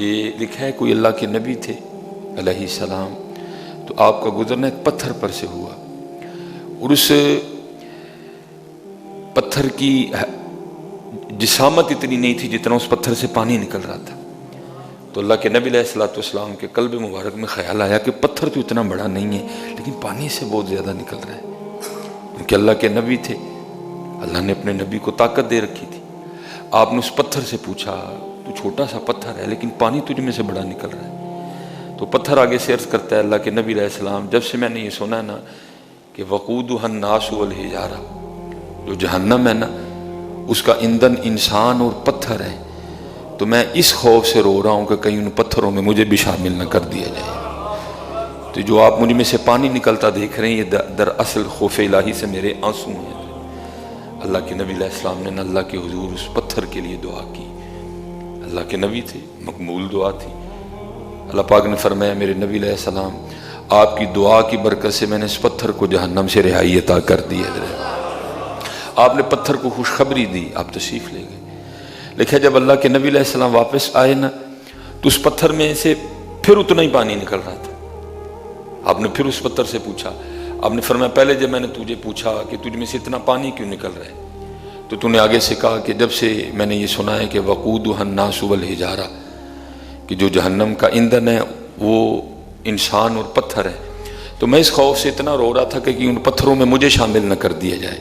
یہ لکھا ہے کوئی اللہ کے نبی تھے علیہ السلام، تو آپ کا گزرنا ایک پتھر پر سے ہوا، اور اس پتھر کی جسامت اتنی نہیں تھی جتنا اس پتھر سے پانی نکل رہا تھا۔ تو اللہ کے نبی علیہ السلام کے قلب مبارک میں خیال آیا کہ پتھر تو اتنا بڑا نہیں ہے لیکن پانی سے بہت زیادہ نکل رہا ہے، کیونکہ اللہ کے نبی تھے، اللہ نے اپنے نبی کو طاقت دے رکھی تھی۔ آپ نے اس پتھر سے پوچھا تو چھوٹا سا پتھر ہے لیکن پانی تجھ میں سے بڑا نکل رہا ہے۔ تو پتھر آگے سے عرض کرتا ہے اللہ کے نبی علیہ السلام، جب سے میں نے یہ سنا ہے نا کہ وقودها الناس والحجارہ، جو جہنم ہے نا اس کا ایندھن انسان اور پتھر ہے، تو میں اس خوف سے رو رہا ہوں کہ کہیں ان پتھروں میں مجھے بھی شامل نہ کر دیا جائے۔ تو جو آپ مجھ میں سے پانی نکلتا دیکھ رہے ہیں یہ دراصل خوف الہی سے میرے آنسو ہیں۔ اللہ کے نبی علیہ السلام نے اللہ کے حضور اس پتھر کے لیے دعا کی، اللہ کے نبی تھے، مقبول دعا تھی۔ اللہ پاک نے فرمایا میرے نبی علیہ السلام آپ کی دعا کی برکت سے میں نے اس پتھر کو جہنم سے رہائی عطا کر دی ہے۔ آپ نے پتھر کو خوشخبری دی، آپ تشریف لے گئے۔ لکھا جب اللہ کے نبی علیہ السلام واپس آئے نا تو اس پتھر میں سے پھر اتنا ہی پانی نکل رہا تھا۔ آپ نے پھر اس پتھر سے پوچھا، آپ نے فرمایا پہلے جب میں نے تجھے پوچھا کہ تجھ میں سے اتنا پانی کیوں نکل رہا ہے تو نے آگے سے کہا کہ جب سے میں نے یہ سنا ہے کہ وقودها الناس والحجارہ، کہ جو جہنم کا ایندھن ہے وہ انسان اور پتھر ہے، تو میں اس خوف سے اتنا رو رہا تھا کہ ان پتھروں میں مجھے شامل نہ کر دیا جائے۔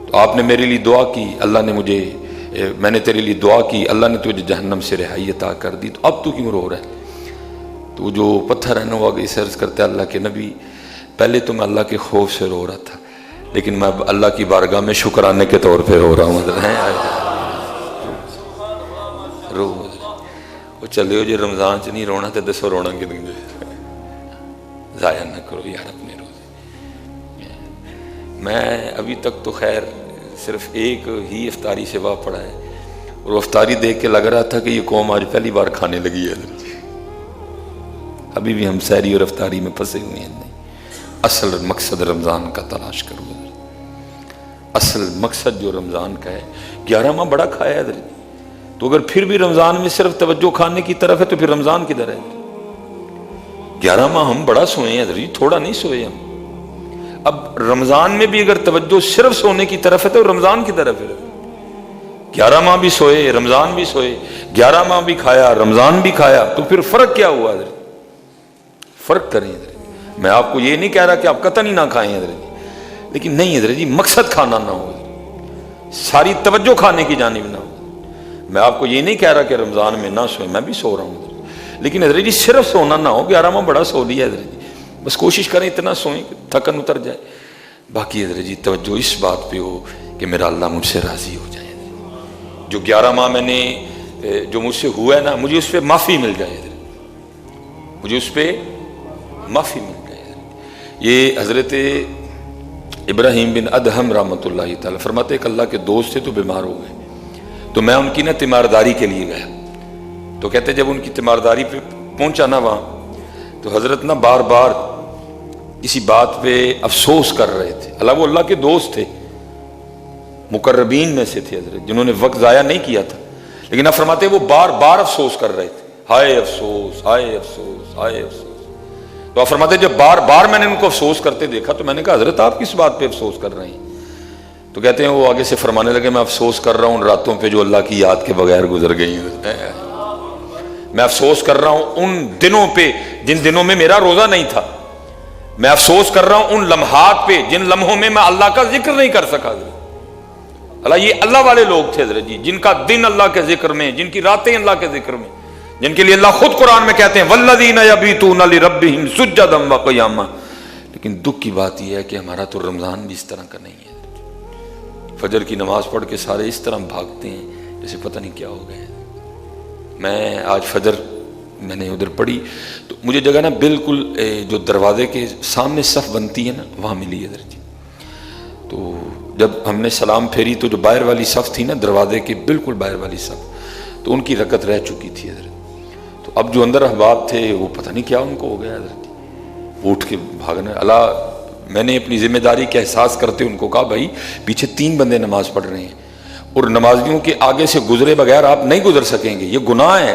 تو آپ نے میرے لیے دعا کی، میں نے تیرے لیے دعا کی، اللہ نے تجھے جہنم سے رہائی عطا کر دی، تو اب تو کیوں رو رہا ہے؟ تو جو پتھر ہے نا وہ آگے سے عرض کرتے اللہ کے نبی پہلے تو میں اللہ کے خوف سے رو رہا تھا لیکن میں اب اللہ کی بارگاہ میں شکرانے کے طور پہ رو رہا ہوں۔ رو وہ چلے ہو جی رمضان چ نہیں رونا تو دسو رونا کتنے، ضائع نہ کرو یار اپنے روزے۔ میں ابھی تک تو خیر صرف ایک ہی افطاری سے واہ پڑا ہے، اور وہ افطاری دیکھ کے لگ رہا تھا کہ یہ قوم آج پہلی بار کھانے لگی ہے، ابھی بھی ہم سحری اور افطاری میں پھنسے ہوئے ہیں۔ نہیں، اصل مقصد رمضان کا تلاش کرو، اصل مقصد جو رمضان کا ہے۔ 11 ماہ بڑا کھایا ہے تو اگر پھر بھی رمضان میں صرف توجہ کھانے کی طرف ہے تو پھر رمضان کدھر ہے؟ 11 ماہ ہم بڑا سوئے ہیں، تھوڑا نہیں سوئے ہم۔ اب رمضان میں بھی اگر توجہ صرف سونے کی طرف ہے تو رمضان کی طرف ہے۔ 11 ماہ بھی سوئے، رمضان بھی سوئے، 11 ماہ بھی کھایا، رمضان بھی کھایا، تو پھر فرق کیا ہوا؟ فرق کریں۔ میں آپ کو یہ نہیں کہہ رہا کہ آپ قطعی نہ کھائیں لیکن نہیں حضرت جی مقصد کھانا نہ ہو، ساری توجہ کھانے کی جانب نہ ہو۔ میں آپ کو یہ نہیں کہہ رہا کہ رمضان میں نہ سوئیں، میں بھی سو رہا ہوں، لیکن حضرت جی صرف سونا نہ ہو۔ 11 ماہ بڑا سو لیا حضرت جی، بس کوشش کریں اتنا سوئیں کہ تھکن اتر جائے، باقی حضرت جی توجہ اس بات پہ ہو کہ میرا اللہ مجھ سے راضی ہو جائے۔ جو 11 ماہ میں نے جو مجھ سے ہوا ہے نا مجھے اس پہ معافی مل جائے، مجھے اس پہ معافی مل جائے۔ یہ حضرت ابراہیم بن ادہم رحمۃ اللہ تعالی فرماتے کہ اللہ کے دوست تھے تو بیمار ہو گئے، تو میں ان کی نا تیمارداری کے لیے گیا، تو کہتے جب ان کی تیمارداری پہ پہنچا نا وہاں تو حضرت نا بار بار اسی بات پہ افسوس کر رہے تھے۔ وہ اللہ کے دوست تھے، مقربین میں سے تھے حضرت، جنہوں نے وقت ضائع نہیں کیا تھا، لیکن اب فرماتے وہ بار بار افسوس کر رہے تھے، ہائے افسوس ہائے افسوس ہائے افسوس۔ تو آپ فرماتے جب بار بار میں نے ان کو افسوس کرتے دیکھا تو میں نے کہا حضرت آپ کس بات پہ افسوس کر رہے ہیں؟ تو کہتے ہیں وہ آگے سے فرمانے لگے میں افسوس کر رہا ہوں ان راتوں پہ جو اللہ کی یاد کے بغیر گزر گئی ہیں، میں افسوس کر رہا ہوں ان دنوں پہ جن دنوں میں میرا روزہ نہیں تھا، میں افسوس کر رہا ہوں ان لمحات پہ جن لمحوں میں اللہ کا ذکر نہیں کر سکا۔ یہ اللہ والے لوگ تھے حضرت جی، جن کا دن اللہ کے ذکر میں، جن کی راتیں اللہ کے ذکر میں، جن کے لیے اللہ خود قرآن میں کہتے ہیں والذین یبیتون لربہم سجدا وقیاما۔ لیکن دکھ کی بات یہ ہے کہ ہمارا تو رمضان بھی اس طرح کا نہیں ہے۔ فجر کی نماز پڑھ کے سارے اس طرح بھاگتے ہیں جیسے پتہ نہیں کیا ہو گئے۔ میں آج فجر میں نے ادھر پڑھی تو مجھے جگہ نا بالکل جو دروازے کے سامنے صف بنتی ہے نا وہاں ملی ہے حضرت جی۔ تو جب ہم نے سلام پھیری تو جو باہر والی صف تھی نا دروازے کے بالکل باہر والی صف، تو ان کی رکعت رہ چکی تھی حضرت۔ تو اب جو اندر احباب تھے وہ پتہ نہیں کیا ان کو ہو گیا حضرت، وہ اٹھ کے بھاگنے۔ میں نے اپنی ذمہ داری کا احساس کرتے ان کو کہا بھائی پیچھے 3 بندے نماز پڑھ رہے ہیں اور نمازیوں کے آگے سے گزرے بغیر آپ نہیں گزر سکیں گے، یہ گناہ ہے،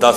10